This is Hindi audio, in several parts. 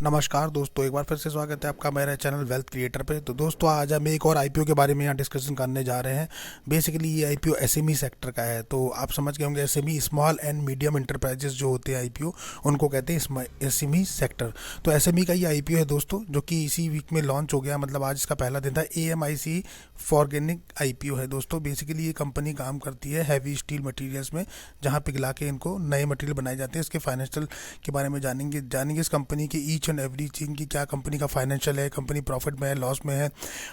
नमस्कार दोस्तों, एक बार फिर से स्वागत है आपका मेरे चैनल वेल्थ क्रिएटर पे। तो दोस्तों, आज हम एक और आईपीओ के बारे में यहाँ डिस्कशन करने जा रहे हैं। बेसिकली ये आईपीओ एसएमई सेक्टर का है। तो आप समझ गए होंगे, SME small and medium enterprises जो होते हैं आईपीओ, उनको कहते हैं एसएमई सेक्टर। तो एसएमई का ये आईपीओ है दोस्तों, जो कि इसी वीक में लॉन्च हो गया। मतलब आज इसका पहला दिन था। एएमआईसी फॉर्गेनिक आईपीओ है दोस्तों। बेसिकली ये कंपनी काम करती है हैवी स्टील मटेरियल्स में, जहाँ पिघला के इनको नए मटेरियल बनाए जाते हैं। इसके फाइनेंशियल के बारे में जानेंगे इस कंपनी की ईच एंड एवरीथिंग की, क्या कंपनी का फाइनेंशियल है, कंपनी प्रॉफिट में है, लॉस में है,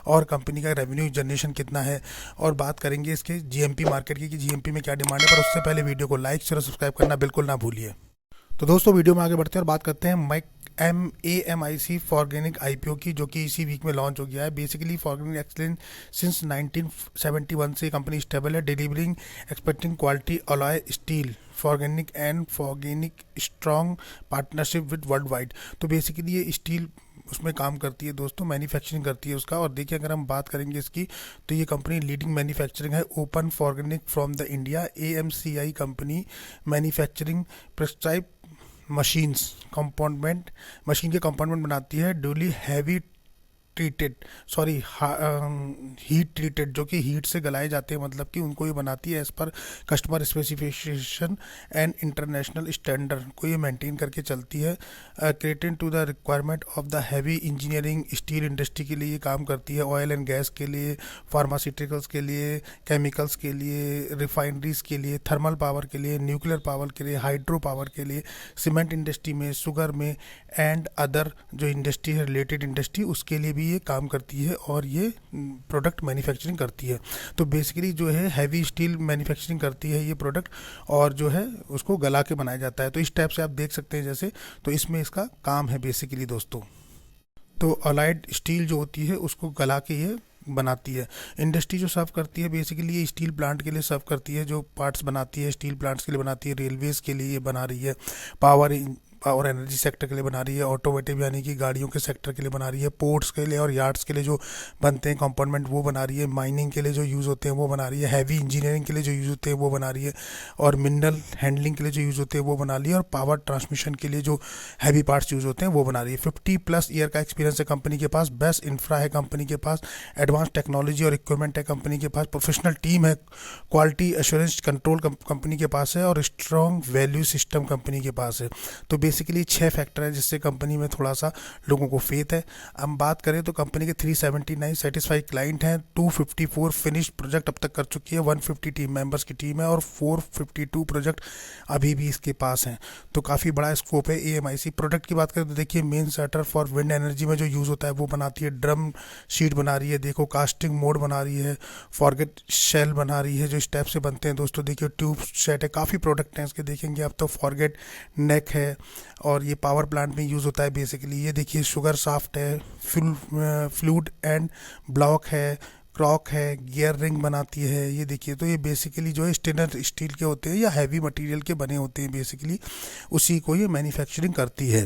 और कंपनी का रेवेन्यू जनरेशन कितना है। और बात करेंगे इसके जीएमपी मार्केट की, कि जीएमपी में क्या डिमांड है। पर उससे पहले वीडियो को लाइक शेयर और सब्सक्राइब करना बिल्कुल ना भूलिए। तो दोस्तों, वीडियो में आगे बढ़ते हैं और बात करते हैं एएमआईसी फॉर्गेनिक आईपीओ की, जो कि इसी वीक में लॉन्च हो गया है। बेसिकली फॉर्गेनिक एक्सलेंस सिंस 1971 से कंपनी स्टेबल है, delivering expecting quality alloy steel forging strong partnership with world wide. तो बेसिकली ये स्टील उसमें काम करती है दोस्तों, मैन्युफैक्चरिंग करती है उसका। और देखिए, अगर हम बात करेंगे इसकी, तो ये कंपनी लीडिंग मैन्युफैक्चरिंग है open forging from the India. AMCI company manufacturing prescribe machines components, machine के कंपाउंडमेंट बनाती है। Duly heavy treated heat treated, जो कि हीट से गलाए जाते हैं, मतलब कि उनको ये बनाती है as per customer specification and international standard को ये मेंटेन करके चलती है। Created to the requirement of the heavy engineering steel industry के लिए ये काम करती है। ऑयल एंड गैस के लिए, फार्मास्यूटिकल्स के लिए, केमिकल्स के लिए, रिफाइनरीज के लिए, थर्मल पावर के लिए, न्यूक्लियर पावर के लिए, हाइड्रो पावर के लिए, सीमेंट इंडस्ट्री में, शुगर में, एंड अदर जो इंडस्ट्री है, रिलेटेड इंडस्ट्री, उसके लिए भी ये काम करती है और ये प्रोडक्ट मैन्युफैक्चरिंग करती है। तो बेसिकली जो है हैवी स्टील मैन्युफैक्चरिंग करती है ये प्रोडक्ट, और जो है उसको गला के बनाया जाता है। तो इस टाइप से आप देख सकते हैं जैसे, तो इसमें इसका काम है बेसिकली दोस्तों। तो अलाइड स्टील जो होती है उसको गला के ये बनाती है। इंडस्ट्री जो सर्व करती है, बेसिकली ये स्टील प्लांट के लिए सर्व करती है, जो पार्ट्स बनाती है स्टील प्लांट्स के लिए बनाती है। रेलवेज के लिए ये बना रही है, पावर और एनर्जी सेक्टर के लिए बना रही है, ऑटोमोटिव यानी कि गाड़ियों के सेक्टर के लिए बना रही है, पोर्ट्स के लिए और यार्ड्स के लिए जो बनते हैं कंपार्टमेंट वो बना रही है, माइनिंग के लिए जो यूज़ होते हैं वो बना रही है, हैवी इंजीनियरिंग के लिए जो यूज़ होते हैं वो बना रही है, और मिनरल हैंडलिंग के लिए जो यूज़ होते हैं वो बना रही है, और पावर ट्रांसमिशन के लिए जो हैवी पार्ट्स यूज़ होते हैं वो बना रही है। 50+ ईयर का एक्सपीरियंस है कंपनी के पास, बेस्ट इंफ्रा है कंपनी के पास, एडवांस टेक्नोलॉजी और इक्विपमेंट है कंपनी के पास, प्रोफेशनल टीम है, क्वालिटी एश्योरेंस कंट्रोल कंपनी के पास है, और स्ट्रॉन्ग वैल्यू सिस्टम कंपनी के पास है। तो बेसिकली 6 फैक्टर है जिससे कंपनी में थोड़ा सा लोगों को फेथ है। हम बात करें तो कंपनी के 379 सेटिस्फाइड क्लाइंट हैं, 254 फिनिश्ड प्रोजेक्ट अब तक कर चुकी है, 150 टीम मेंबर्स की टीम है, और 452 प्रोजेक्ट अभी भी इसके पास हैं। तो काफ़ी बड़ा स्कोप है एएमआईसी। प्रोडक्ट की बात करें तो देखिए, main shutter for wind energy में जो यूज़ होता है वो बनाती है, ड्रम शीट बना रही है, देखो कास्टिंग मोड बना रही है, फॉरगेट शेल बना रही है, जो स्टेप से बनते हैं दोस्तों। देखिए ट्यूब सेट है, काफ़ी प्रोडक्ट हैं इसके, देखेंगे आप तो फॉरगेट नेक है, और ये पावर प्लांट में यूज़ होता है बेसिकली। ये देखिए शुगर साफ्ट है, फ्लूड एंड ब्लॉक है, क्रॉक है, गियर रिंग बनाती है। ये देखिए, तो ये बेसिकली जो है स्टेनलेस स्टील के होते हैं या हैवी मटेरियल के बने होते हैं, बेसिकली उसी को ये मैन्युफैक्चरिंग करती है।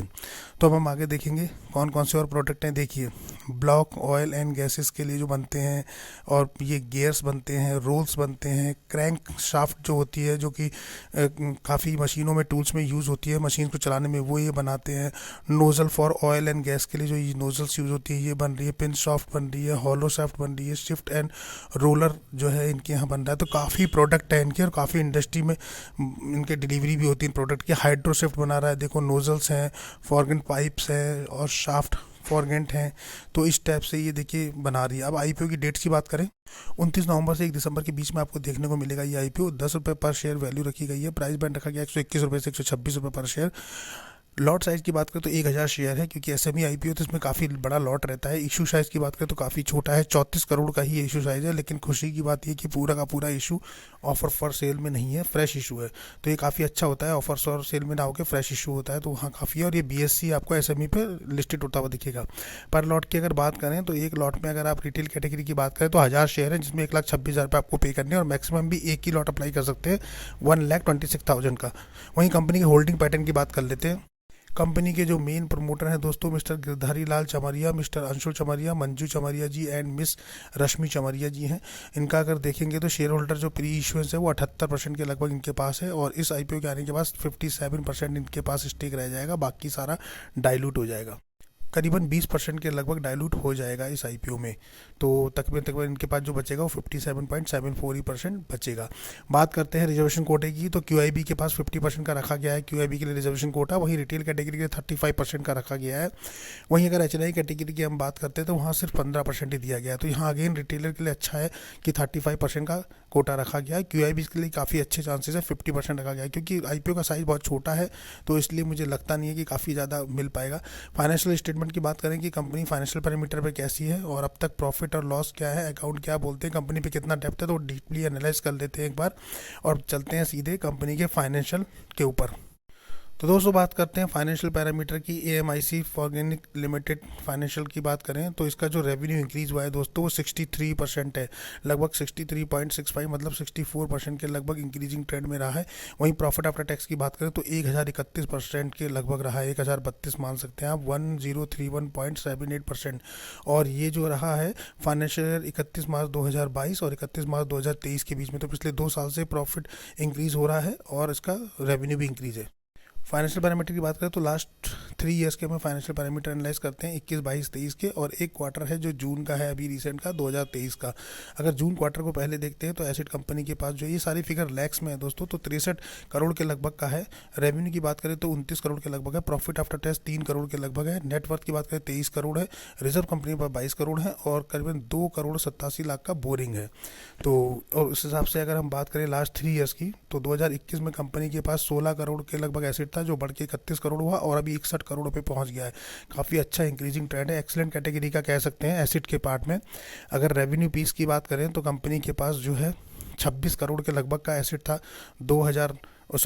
तो अब हम आगे देखेंगे कौन कौन से और प्रोडक्ट हैं। देखिए, ब्लॉक ऑयल एंड गैसेस के लिए जो बनते हैं, और ये गियर्स बनते हैं, रोल्स बनते हैं, क्रैंक शाफ्ट जो होती है, जो कि काफ़ी मशीनों में, टूल्स में यूज़ होती है मशीन को चलाने में, वो ये बनाते हैं। Nozzle for oil and gas के लिए जो ये नोज़ल्स यूज़ होती है ये बन रही है। पिन शाफ्ट बन रही है, हॉलो शाफ्ट बन रही है, शिफ्ट एंड रोलर जो है इनके यहाँ बन रहा है। तो काफ़ी प्रोडक्ट है इनके, और काफ़ी इंडस्ट्री में इनके डिलीवरी भी होती है प्रोडक्ट की। हाइड्रो शिफ्ट बना रहा है, देखो नोज़ल्स हैं, फॉर्गेंट पाइप्स है, और शाफ्ट फॉरगेंट हैं। तो इस टाइप से ये देखिए बना रही है। अब आईपीओ की डेट्स की बात करें, 29 नवंबर से 1 दिसंबर के बीच में आपको देखने को मिलेगा ये आईपीओ। 10 रुपये पर शेयर वैल्यू रखी गई है, प्राइस बैंड रखा गया 121 रुपये से 126 रुपये पर शेयर। लॉट साइज़ की बात करें तो 1000 शेयर है, क्योंकि एसएमई आईपीओ तो इसमें काफ़ी बड़ा लॉट रहता है। इशू साइज़ की बात करें तो काफ़ी छोटा है, 34 करोड़ का ही इशू साइज़ है। लेकिन खुशी की बात ये कि पूरा का पूरा इशू ऑफर फॉर सेल में नहीं है, फ्रेश इशू है। तो ये काफ़ी अच्छा होता है, ऑफर फॉर सेल में ना होकर फ्रेश इशू होता है, तो वहाँ काफ़ी है। और ये बीएससी आपको एसएमई पे लिस्टेड होता हुआ दिखेगा। पर लॉट की अगर बात करें तो एक लॉट में अगर आप रिटेल कैटेगरी की बात करें तो 1000 शेयर है, जिसमें 1,26,000 रुपये आपको पे करने हैं, और मैक्सिमम भी एक ही लॉट अप्लाई कर सकते हैं 1,26,000 का। वहीं कंपनी के होल्डिंग पैटर्न की बात कर लेते हैं। कंपनी के जो मेन प्रमोटर हैं दोस्तों, mister Girdhari Lal Chamaria, mister Anshu Chamaria, Manju Chamaria ji and miss Rashmi Chamaria ji हैं। इनका अगर देखेंगे तो शेयर होल्डर जो प्री इशुएंस है वो 78% के लगभग इनके पास है, और इस आईपीओ के आने के बाद 57% इनके पास स्टेक रह जाएगा, बाकी सारा डाइल्यूट हो जाएगा। करीबन 20% के लगभग डाइल्यूट हो जाएगा इस आईपीओ में। तो तकरीबन इनके पास जो बचेगा वो 57.74% बचेगा। बात करते हैं रिजर्वेशन कोटे की, तो क्यूआईबी के पास 50% का रखा गया है क्यूआईबी के लिए रिजर्वेशन कोटा, वहीं रिटेल कैटेगरी के 35% का रखा गया है। वहीं अगर एचएनआई कैटेगरी की हम बात करते हैं तो वहाँ सिर्फ 15% ही दिया गया है। तो यहाँ अगेन रिटेलर के लिए अच्छा है कि 35% का कोटा रखा गया है। क्यूआईबी के लिए काफ़ी अच्छे चांसेस है 50% रखा गया है, क्योंकि आईपीओ का साइज़ बहुत छोटा है, तो इसलिए मुझे लगता नहीं है कि काफ़ी ज़्यादा मिल पाएगा। फाइनेंशियल स्टेटमेंट की बात करें कि कंपनी फाइनेंशियल पैरामीटर पे कैसी है और अब तक प्रॉफिट और लॉस क्या है, अकाउंट क्या बोलते हैं, कंपनी पे कितना डेप्थ है, तो डीपली एनालाइज कर लेते हैं एक बार और चलते हैं सीधे कंपनी के फाइनेंशियल के ऊपर। तो दोस्तों बात करते हैं फाइनेंशियल पैरामीटर की। एएमआईसी ऑर्गेनिक लिमिटेड फाइनेंशियल की बात करें तो इसका जो रेवेन्यू इंक्रीज हुआ है दोस्तों वो 63% है, लगभग 63.65 मतलब 64% के लगभग इंक्रीजिंग ट्रेंड में रहा है। वहीं प्रॉफिट आफ्टर टैक्स की बात करें तो 1031% के लगभग रहा है, 1032 मान सकते हैं आप, 1031.78%। और ये जो रहा है फाइनेंशियल ईयर 31 मार्च 2022 और 31 मार्च 2023 के बीच में, तो पिछले 2 साल से प्रॉफिट इंक्रीज हो रहा है और इसका रेवेन्यू भी इंक्रीज है। फाइनेंशियल पैरामीटर की बात करें तो लास्ट 3 ईयर्स के हमें फाइनेंशियल पैरामीटर एनालाइज करते हैं, 21, 22, 23 के, और एक क्वार्टर है जो जून का है अभी रिसेंट का 2023 का। अगर जून क्वार्टर को पहले देखते हैं तो एसिड कंपनी के पास जो ये सारी फिगर लैक्स में है दोस्तों, तो 63 करोड़ के लगभग का है। रेवेन्यू की बात करें तो 29 करोड़ के लगभग है। प्रॉफिट आफ्टर टैक्स 3 करोड़ के लगभग है। नेटवर्थ की बात करें 23 करोड़ है। रिजर्व कंपनी पर 22 करोड़ है और करीबन 2 करोड़ 87 लाख का बोरिंग है। तो और उस हिसाब से अगर हम बात करें लास्ट 3 ईयर्स की तो 2021 में कंपनी के पास 16 करोड़ के लगभग एसिड था जो बढ़ के 31 करोड़ हुआ और अभी 61 करोड़ पे पहुंच गया है। काफ़ी अच्छा इंक्रीजिंग ट्रेंड है, एक्सीलेंट कैटेगरी का कह सकते हैं एसिड के पार्ट में। अगर रेवेन्यू पीस की बात करें तो कंपनी के पास जो है 26 करोड़ के लगभग का एसिड था,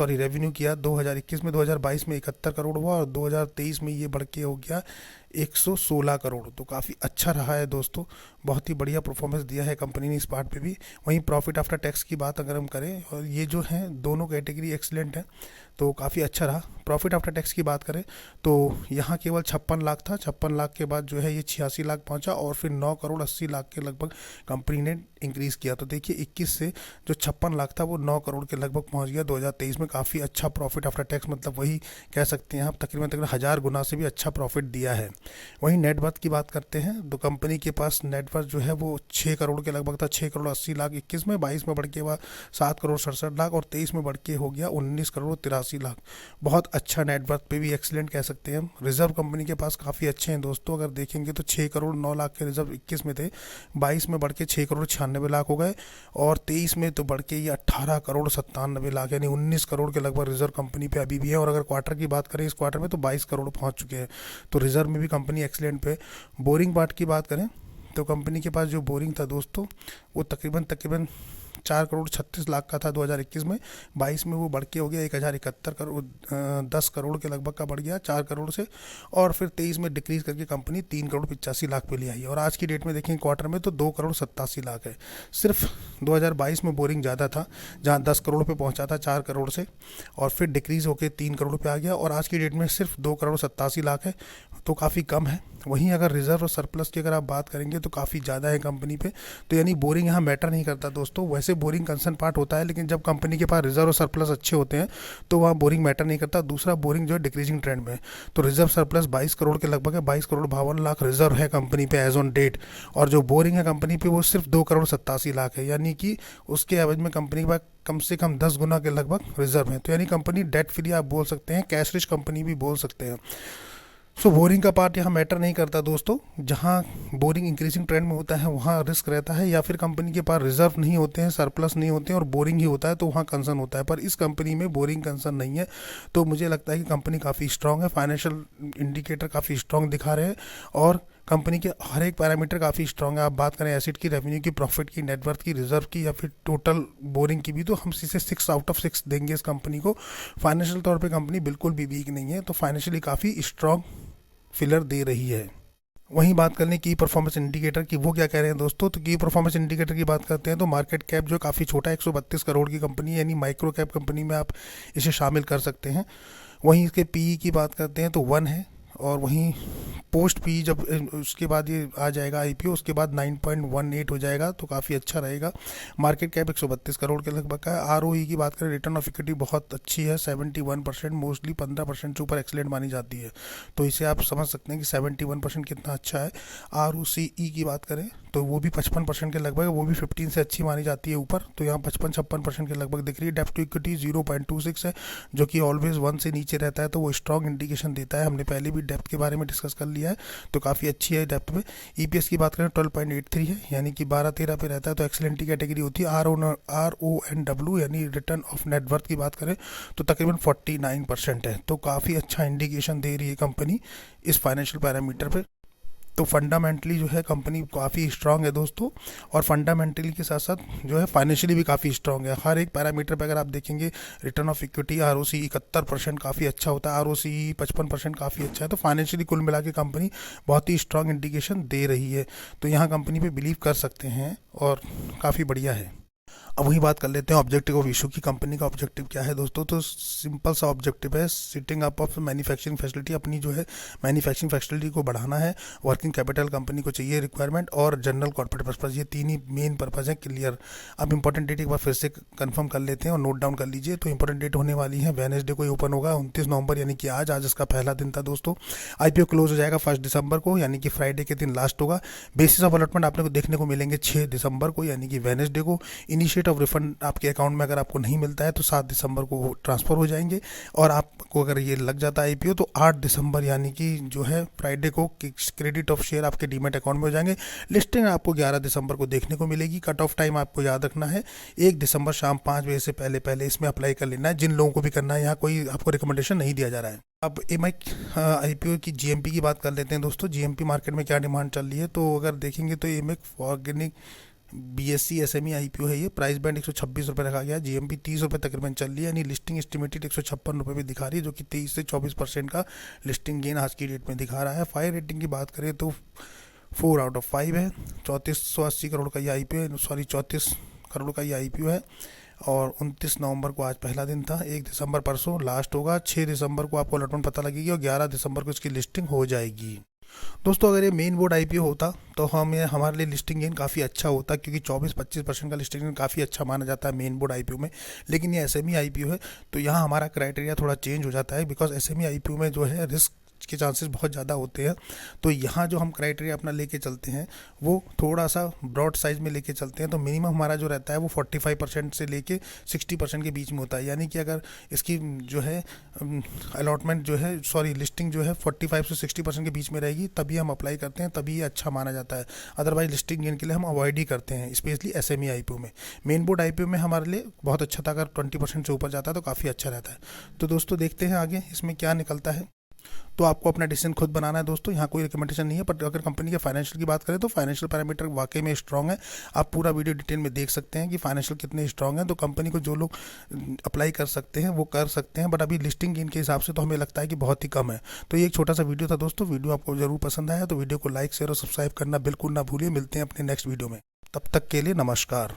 रेवेन्यू किया 2021 में, 2022 में 71 करोड़ हुआ और 2023 में ये बढ़ के हो गया 116 करोड़। तो काफ़ी अच्छा रहा है दोस्तों, बहुत ही बढ़िया परफॉर्मेंस दिया है कंपनी ने इस पार्ट पे भी। वहीं प्रॉफिट आफ्टर टैक्स की बात अगर हम करें, और ये जो है दोनों कैटेगरी एक्सीलेंट है, तो काफ़ी अच्छा रहा। प्रॉफिट आफ्टर टैक्स की बात करें तो यहाँ केवल 56 लाख था, 56 लाख के बाद जो है ये 86 लाख पहुँचा और फिर 9 करोड़ 80 लाख के लगभग कंपनी ने इंक्रीज़ किया। तो देखिए 21 से जो 56 लाख था वो 9 करोड़ के लगभग पहुँच गया 2023 में। काफ़ी अच्छा प्रॉफिट आफ्टर टैक्स, मतलब वही कह सकते हैं आप तकरीबन 1000 गुना से भी अच्छा प्रॉफिट दिया है। वहीं नेटवर्थ की बात करते हैं तो कंपनी के पास नेटवर्थ जो है वो 6 करोड़ के लगभग था, 6 करोड़ 80 लाख 21 में, 22 में बढ़ के हुआ 7 करोड़ 67 लाख और 23 में बढ़ के हो गया 19 करोड़ 83 लाख। बहुत अच्छा नेटवर्थ पे भी एक्सीलेंट कह सकते हैं हम। रिजर्व कंपनी के पास काफ़ी अच्छे हैं दोस्तों, अगर देखेंगे तो 6 करोड़ 9 लाख के रिजर्व 21 में थे, 22 में बढ़ के 6 करोड़ 96 लाख हो गए और 23 में तो बढ़ के ये 18 करोड़ 97 लाख, यानी 19 करोड़ के लगभग रिजर्व कंपनी पे अभी भी है। और अगर क्वार्टर की बात करें इस क्वार्टर में तो 22 करोड़ पहुंच चुके हैं, तो रिजर्व में भी कंपनी एक्सीलेंट पे। बोरिंग पार्ट की बात करें तो कंपनी के पास जो बोरिंग था दोस्तों वो तकरीबन 4 करोड़ 36 लाख का था 2021 में, 22 में वो बढ़ के हो गया 1071 करोड़ 10 करोड़ के लगभग का बढ़ गया 4 करोड़ से, और फिर 23 में डिक्रीज करके कंपनी 3 करोड़ 85 लाख पे ले आई। और आज की डेट में देखें क्वार्टर में तो 2 करोड़ 87 लाख है। सिर्फ 2022 में बोरिंग ज़्यादा था जहाँ 10 करोड़ पे पहुँचा था 4 करोड़ से, और फिर डिक्रीज होकर 3 करोड़ पे आ गया, और आज की डेट में सिर्फ 2 करोड़ 87 लाख है, तो काफ़ी कम है। वहीं अगर रिजर्व और सरप्लस की अगर आप बात करेंगे तो काफ़ी ज़्यादा है कंपनी पे, तो यानी बोरिंग यहाँ मैटर नहीं करता दोस्तों। वैसे बोरिंग कंसर्न पार्ट होता है, लेकिन जब कंपनी के पास रिजर्व और सरप्लस अच्छे होते हैं तो वहाँ बोरिंग मैटर नहीं करता। दूसरा, बोरिंग जो है डिक्रीजिंग ट्रेंड में है, तो रिजर्व सरप्लस 22 करोड़ के लगभग है, 22 करोड़ 52 लाख रिजर्व है कंपनी पे एज ऑन डेट, और जो बोरिंग है कंपनी पे वो सिर्फ 2 करोड़ 87 लाख है, यानी कि उसके एवरेज में कंपनी के पास कम से कम 10 गुना के लगभग रिजर्व है। तो यानी कंपनी डेट फ्री आप बोल सकते हैं, कैश रिच कंपनी भी बोल सकते हैं। सो बोरिंग का पार्ट यहाँ मैटर नहीं करता दोस्तों। जहाँ बोरिंग इंक्रीजिंग ट्रेंड में होता है वहाँ रिस्क रहता है, या फिर कंपनी के पास रिजर्व नहीं होते हैं, सरप्लस नहीं होते हैं और बोरिंग ही होता है तो वहाँ कंसर्न होता है। पर इस कंपनी में बोरिंग कंसर्न नहीं है, तो मुझे लगता है कि कंपनी काफ़ी स्ट्रांग है। फाइनेंशियल इंडिकेटर काफ़ी स्ट्रांग दिखा रहे हैं और कंपनी के हर एक पैरामीटर काफ़ी स्ट्रांग है। आप बात करें एसिड की, रेवेन्यू की, प्रॉफिट की, नेटवर्थ की, रिजर्व की या फिर टोटल बोरिंग की भी, तो हम इसे 6 आउट ऑफ 6 देंगे इस कंपनी को। फाइनेंशियल तौर पे कंपनी बिल्कुल भी वीक नहीं है, तो फाइनेंशियली काफ़ी स्ट्रांग फिलर दे रही है। वहीं बात करने की परफॉर्मेंस इंडिकेटर की, वो क्या कह रहे हैं दोस्तों, तो की परफॉर्मेंस इंडिकेटर की बात करते हैं तो मार्केट कैप जो काफ़ी छोटा है, 132 करोड़ की कंपनी है, यानी माइक्रो कैप कंपनी में आप इसे शामिल कर सकते हैं। वहीं इसके पीई की बात करते हैं तो 1 है, और वहीं पोस्ट पी जब उसके बाद ये आ जाएगा आईपीओ, उसके बाद 9.18 हो जाएगा, तो काफ़ी अच्छा रहेगा। मार्केट कैप 132 करोड़ के लगभग है। आरओई की बात करें, रिटर्न ऑफ इक्विटी बहुत अच्छी है, 71%, मोस्टली 15% से ऊपर एक्सीलेंट मानी जाती है, तो इसे आप समझ सकते हैं कि 71% कितना अच्छा है। आरओसीई की बात करें तो वो भी 55% के लगभग है, वो भी 15 से अच्छी मानी जाती है ऊपर, तो यहाँ 55-56% के लगभग दिख रही है। डेप्ट टू इक्विटी 0.26 है, जो कि ऑलवेज 1 से नीचे रहता है, तो वो स्ट्रॉन्ग इंडिकेशन देता है। हमने पहले भी डेप्थ के बारे में डिस्कस कर लिया है, तो काफ़ी अच्छी है डेप्थ में। ईपीएस की बात करें 12.83 है, यानी कि 12-13 पे रहता है, तो एक्सेलेंट की कैटेगरी होती है। RONW यानी रिटर्न ऑफ नेटवर्थ की बात करें तो तकरीबन 49% है, तो काफ़ी अच्छा इंडिकेशन दे रही है कंपनी इस फाइनेंशियल पैरामीटर पे। तो फंडामेंटली जो है कंपनी काफ़ी स्ट्रांग है दोस्तों, और फंडामेंटली के साथ साथ जो है फाइनेंशियली भी काफ़ी स्ट्रांग है। हर एक पैरामीटर पे अगर आप देखेंगे, रिटर्न ऑफ इक्विटी आरओसी 71% काफ़ी अच्छा होता है, आरओसी 55% काफ़ी अच्छा है, तो फाइनेंशियली कुल मिला के कंपनी बहुत ही स्ट्रांग इंडिकेशन दे रही है, तो यहाँ कंपनी पे बिलीव कर सकते हैं और काफ़ी बढ़िया है। अब वही बात कर लेते हैं ऑब्जेक्टिव ऑफ इशू की। कंपनी का ऑब्जेक्टिव क्या है दोस्तों, तो सिंपल सा ऑब्जेक्टिव है, sitting up of manufacturing facility, अपनी जो है मैन्युफैक्चरिंग फैसिलिटी को बढ़ाना है। वर्किंग कैपिटल कंपनी को चाहिए रिक्वायरमेंट, और जनरल कॉर्पोरेट पर्पज, ये तीन ही मेन पर्पज है क्लियर। अब इंपॉर्टेंट डेट एक बार फिर से कंफर्म कर लेते हैं और नोट डाउन कर लीजिए। तो इंपॉर्टेंट डेट होने वाली है वेडनेसडे को ओपन होगा 29 नवंबर, यानी कि आज इसका पहला दिन था दोस्तों। आईपीओ क्लोज हो जाएगा 1 दिसंबर को, यानी कि फ्राइडे के दिन लास्ट होगा। बेसिस ऑफ अलॉटमेंट आपने को देखने को मिलेंगे 6 दिसंबर को, यानी कि वेडनेसडे को। इनिशिएट ऑफ रिफंड आपके अकाउंट में अगर आपको नहीं मिलता है तो 7 दिसंबर को ट्रांसफ़र हो जाएंगे, और आपको अगर ये लग जाता है आईपीओ तो 8 दिसंबर यानी कि जो है फ्राइडे को क्रेडिट ऑफ शेयर आपके डीमेट अकाउंट में हो जाएंगे। लिस्टिंग आपको 11 दिसंबर को देखने को मिलेगी। कट ऑफ टाइम आपको याद रखना है 1 दिसंबर शाम 5 बजे से पहले पहले इसमें अप्लाई कर लेना है, जिन लोगों को भी करना है। यहाँ कोई आपको रिकमेंडेशन नहीं दिया जा रहा है। अब आईपीओ की जीएमपी की बात कर लेते हैं दोस्तों। जीएमपी मार्केट में क्या डिमांड चल रही है, तो अगर देखेंगे तो AMEC organic BSc SME IPO है, ये प्राइस बैंड 126 रुपये रखा गया। जीएमपी 30 रुपये तकरीबन चल रही है, यानी लिस्टिंग एस्टिमेटेड 156 रुपये भी दिखा रही है, जो कि 23 से 24% का लिस्टिंग गेन आज की डेट में दिखा रहा है। फायर रेटिंग की बात करें तो 4 आउट ऑफ 5 है। 3480 करोड़ का ये आईपीओ है, 34 करोड़ का ये आईपीओ है, और 29 नवंबर को आज पहला दिन था। 1 दिसंबर परसों लास्ट होगा। 6 दिसंबर को आपको अलॉटमेंट पता लगेगी, और 11 दिसंबर को इसकी लिस्टिंग हो जाएगी। दोस्तों अगर ये मेन बोर्ड आईपीओ होता तो हमारे लिए लिस्टिंग गेन काफ़ी अच्छा होता, क्योंकि 24-25% का लिस्टिंग गेन काफ़ी अच्छा माना जाता है मेन बोर्ड आईपीओ में। लेकिन ये एसएमई आईपीओ है, तो यहाँ हमारा क्राइटेरिया थोड़ा चेंज हो जाता है, बिकॉज एसएमई आईपीओ में जो है रिस्क के चांसेस बहुत ज़्यादा होते हैं। तो यहाँ जो हम क्राइटेरिया अपना लेके चलते हैं वो थोड़ा सा ब्रॉड साइज में लेके चलते हैं, तो मिनिमम हमारा जो रहता है वो 45% से लेके 60% के बीच में होता है। यानी कि अगर इसकी जो है अलॉटमेंट जो है लिस्टिंग जो है 45 से 60% के बीच में रहेगी, तभी हम अप्लाई करते हैं, तभी ये अच्छा माना जाता है। अदरवाइज लिस्टिंग गेन के लिए हम अवॉइड ही करते हैं, स्पेशली एसएमई आईपीओ में। मेन बोर्ड आईपीओ में हमारे लिए बहुत अच्छा था, अगर 20% से ऊपर जाता है तो काफ़ी अच्छा रहता है। तो दोस्तों देखते हैं आगे इसमें क्या निकलता है, तो आपको अपना डिसीजन खुद बनाना है दोस्तों, यहाँ कोई रिकमेंडेशन नहीं है। पर अगर कंपनी के फाइनेंशियल की बात करें तो फाइनेंशियल पैरामीटर वाकई में स्ट्रांग है। आप पूरा वीडियो डिटेल में देख सकते हैं कि फाइनेंशियल कितने स्ट्रांग हैं, तो कंपनी को जो लोग अप्लाई कर सकते हैं वो कर सकते हैं, बट अभी लिस्टिंग गेन के हिसाब से तो हमें लगता है कि बहुत ही कम है। तो ये एक छोटा सा वीडियो था दोस्तों। वीडियो आपको जरूर पसंद आया तो वीडियो को लाइक शेयर और सब्सक्राइब करना बिल्कुल ना भूलिए। मिलते हैं अपने नेक्स्ट वीडियो में, तब तक के लिए नमस्कार।